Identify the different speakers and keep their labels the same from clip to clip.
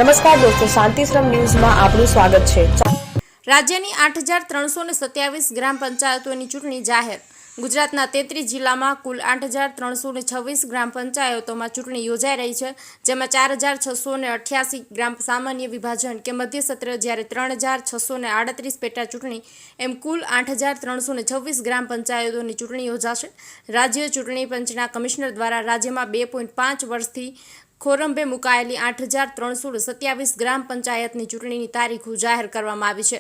Speaker 1: નમસ્કાર દોસ્તો, શાંતિશ્રમ ન્યૂઝમાં આપનું સ્વાગત છે।
Speaker 2: રાજ્યની 8327 ગ્રામ પંચાયતોની ચૂંટણી જાહેર। ગુજરાતના 33 જિલ્લામાં કુલ 8326 ગ્રામ પંચાયતોમાં ચૂંટણી યોજાઈ રહી છે, જેમાં 4688 ગ્રામ સામાન્ય વિભાજન કે મધ્ય સત્ર, જ્યારે 3638 પેટા ચૂંટણી એમ કુલ 8326 ગ્રામ પંચાયતોની ચૂંટણી યોજાશે। રાજ્ય ચૂંટણી પંચના કમિશનર દ્વારા રાજ્યમાં 2.5 વર્ષથી ખોરંભે મુકાયેલી 8327 ગ્રામ પંચાયતની ચૂંટણીની તારીખો જાહેર કરવામાં આવી છે।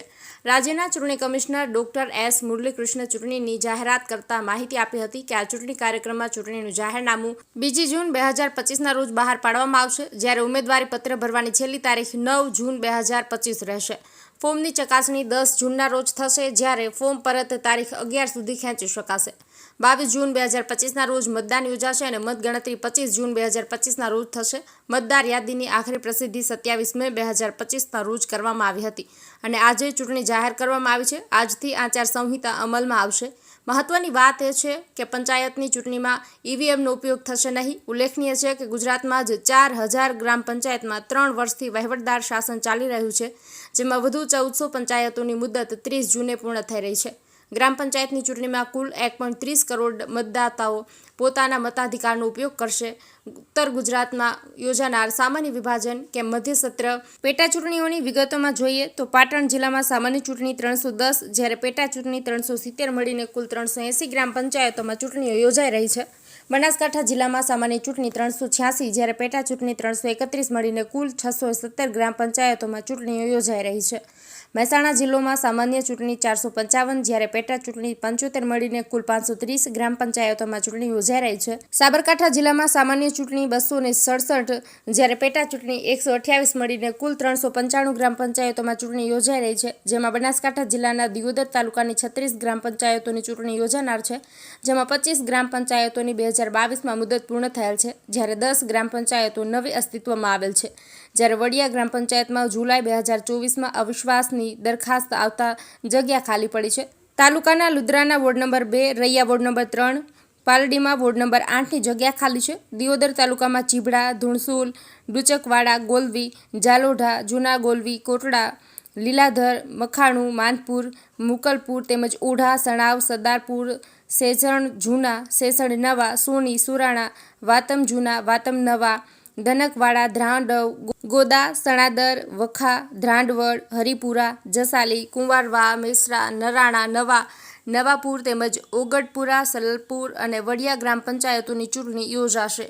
Speaker 2: રાજ્યના ચૂંટણી કમિશનર ડોક્ટર એસ મુરલીકૃષ્ણ ચૂંટણીની જાહેરાત કરતા માહિતી આપી હતી કે આ ચૂંટણી કાર્યક્રમમાં ચૂંટણીનું જાહેરનામું 2 જૂન 2025ના રોજ બહાર પાડવામાં આવશે, જ્યારે ઉમેદવારી પત્ર ભરવાની છેલ્લી તારીખ 9 જૂન 2025 રહેશે। ફોર્મની ચકાસણી 10 જૂનના રોજ થશે, જ્યારે ફોર્મ પરત તારીખ 11 સુધી ખેંચી શકાશે। 22 જૂન 2025ના રોજ મતદાન યોજાશે અને મતગણતરી 25 જૂન 2025ના રોજ થશે। મતદાર યાદીની આખરી પ્રસિદ્ધિ 27 મે 2025ના રોજ કરવામાં આવી હતી અને આજે ચૂંટણી જાહેર કરવામાં આવી છે। આજથી આચારસંહિતા અમલમાં આવશે। મહત્વની વાત એ છે કે પંચાયતની ચૂંટણીમાં ઈવીએમનો ઉપયોગ થશે નહીં। ઉલ્લેખનીય છે કે ગુજરાતમાં જ 4000 ગ્રામ પંચાયતમાં 3 વર્ષથી વહીવટદાર શાસન ચાલી રહ્યું છે, જેમાં વધુ 1400 પંચાયતોની મુદત 30 જૂને પૂર્ણ થઈ રહી છે। ગ્રામ પંચાયતની ચૂંટણીમાં કુલ 1.30 કરોડ મતદાતાઓ પોતાના મતાધિકારનો ઉપયોગ કરશે। ઉત્તર ગુજરાતમાં યોજાનાર સામાન્ય વિભાજન કે મધ્ય સત્ર પેટા ચૂંટણીઓની વિગતોમાં જોઈએ તો પાટણ જિલ્લામાં સામાન્ય ચૂંટણી 310, જ્યારે પેટા ચૂંટણી 370 મળીને કુલ 380 ગ્રામ પંચાયતોમાં ચૂંટણીઓ યોજાઈ રહી છે। બનાસકાંઠા જિલ્લામાં સામાન્ય ચૂંટણી 386, જ્યારે પેટા ચૂંટણી 331 મળીને કુલ 617 ગ્રામ પંચાયતોમાં ચૂંટણીઓ યોજાઈ રહી છે। મહેસાણા જિલ્લામાં સામાન્ય ચૂંટણી 455, જ્યારે પેટા ચૂંટણી 75 મળીને કુલ 530 ગ્રામ પંચાયતોમાં ચૂંટણી યોજાઈ રહી છે। સાબરકાંઠા જિલ્લામાં સામાન્ય ચૂંટણી 267, જ્યારે પેટા ચૂંટણી 128 મળીને કુલ 395 ગ્રામ પંચાયતોમાં ચૂંટણી યોજાઈ રહી છે, જેમાં બનાસકાંઠા જિલ્લાના દિયોદર તાલુકાની 36 ગ્રામ પંચાયતોની ચૂંટણી યોજાનાર છે, જેમાં 25 ગ્રામ પંચાયતોની 2022માં મુદત પૂર્ણ થયેલ છે, જ્યારે 10 ગ્રામ પંચાયતો નવી અસ્તિત્વમાં આવેલ છે, જ્યારે વડિયા ગ્રામ પંચાયતમાં જુલાઈ 2024માં અવિશ્વાસની દરખાસ્ત આવતા જગ્યા ખાલી પડી છે। તાલુકાના લુદ્રાના ward number 2, Raiya ward number 3, પાલડીમાં વોર્ડ નંબર 8ની જગ્યા ખાલી છે। દિયોદર તાલુકામાં ચીભડા, ધુણસુલ, ડુચકવાડા, ગોલવી, જાલોઢા, જૂના ગોલવી, કોટડા, લીલાધર, મખાણું, માનપુર, મુકલપુર તેમજ ઓઢા, સણાવ, સરદારપુર, સેસણ જૂના, સેસણ નવા, સોની, સુરાણા, વાતમ જૂના, વાતમ નવા, ધનકવાડા, ધ્રાંડવ, ગોદા, સણાદર, વખા, ધ્રાંડવડ, હરિપુરા, જસાલી, કુંવારવા, મેસરા, નરાણા, નવા, નવાપુર તેમજ ઓગટપુરા, સલલપુર અને વડિયા ગ્રામ પંચાયતોની ચૂંટણી યોજાશે।